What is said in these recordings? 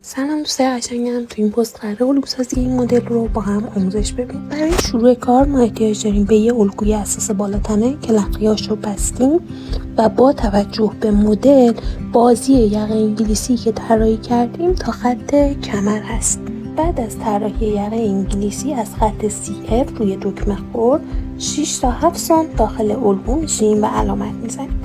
سلام دوستای قشنگم. تو این پست قراره الگوسازی این مدل رو با هم آموزش ببینیم. برای شروع کار ما احتیاج داریم به یه الگوی اساس بالاتنه که لقیاش رو بستیم و با توجه به مدل بازی یقه انگلیسی که طراحی کردیم تا خط کمر هست. بعد از طراحی یقه انگلیسی از خط CF روی دکمه خورد 6 تا 7 سانت داخل الگو میشیم و علامت میزنیم.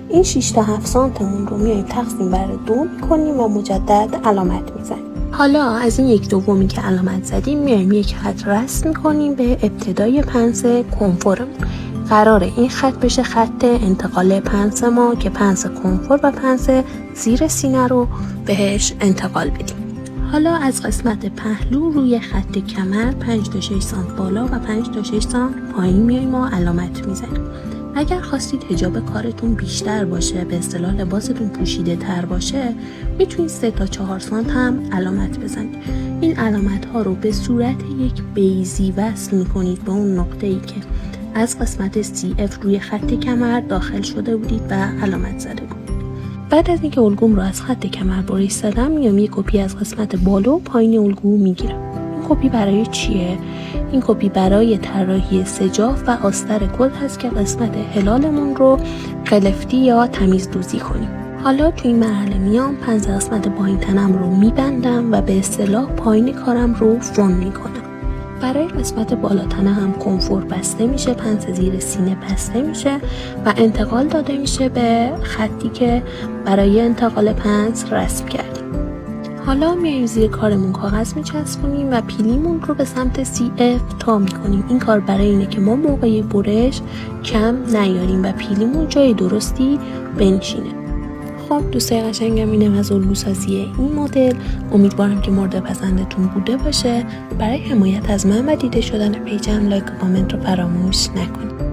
این 6 تا 7 سانتمون رو میایم تقسیم بر 2 میکنیم و مجدد علامت میزنیم. حالا از این 1/2 که علامت زدیم میایم یک خط رسم میکنیم به ابتدای پنس کنفورمون. قراره این خط بشه خط انتقال پنس ما که پنس کنفور و پنس زیر سینه رو بهش انتقال بدیم. حالا از قسمت پهلو روی خط کمر 5 تا 6 سانت بالا و 5 تا 6 سانت پایین میایم و علامت میزنیم. اگر خواستید حجاب کارتون بیشتر باشه، به اصطلاح لباستون پوشیده تر باشه، میتونید 3 تا 4 سانت هم علامت بزنید. این علامت ها رو به صورت یک بیضی وصل میکنید به اون نقطه‌ای که از قسمت CF روی خط کمر داخل شده بودید و علامت زده بودید. بعد از اینکه الگوم رو از خط کمر برش زدم، میام یک کپی از قسمت بالا و پایین الگو میگیرم. این کپی برای چیه؟ این کپی برای طراحی سجاف و آستر کل هست که قسمت هلالمون رو قلفتی یا تمیز دوزی کنیم. حالا تو این مرحله میام پنس قسمت پایین تنم رو میبندم و به اصطلاح پایین کارم رو فرم میکنم. برای قسمت بالا تنه هم کنفور بسته میشه، پنس زیر سینه بسته میشه و انتقال داده میشه به خطی که برای انتقال پنس رسم کردیم. حالا میایم زیر کارمون کاغذ میچسبونیم و پیلیمون رو به سمت CF تا میکنیم. این کار برای اینه که ما موقع برش کم نیاریم و پیلیمون جای درستی بنشینه. خب دوستای قشنگم، اینم از الگوسازی این مدل. امیدوارم که مورد پسندتون بوده باشه. برای حمایت از من و دیده شدن پیجم لایک و کامنت رو فراموش نکنید.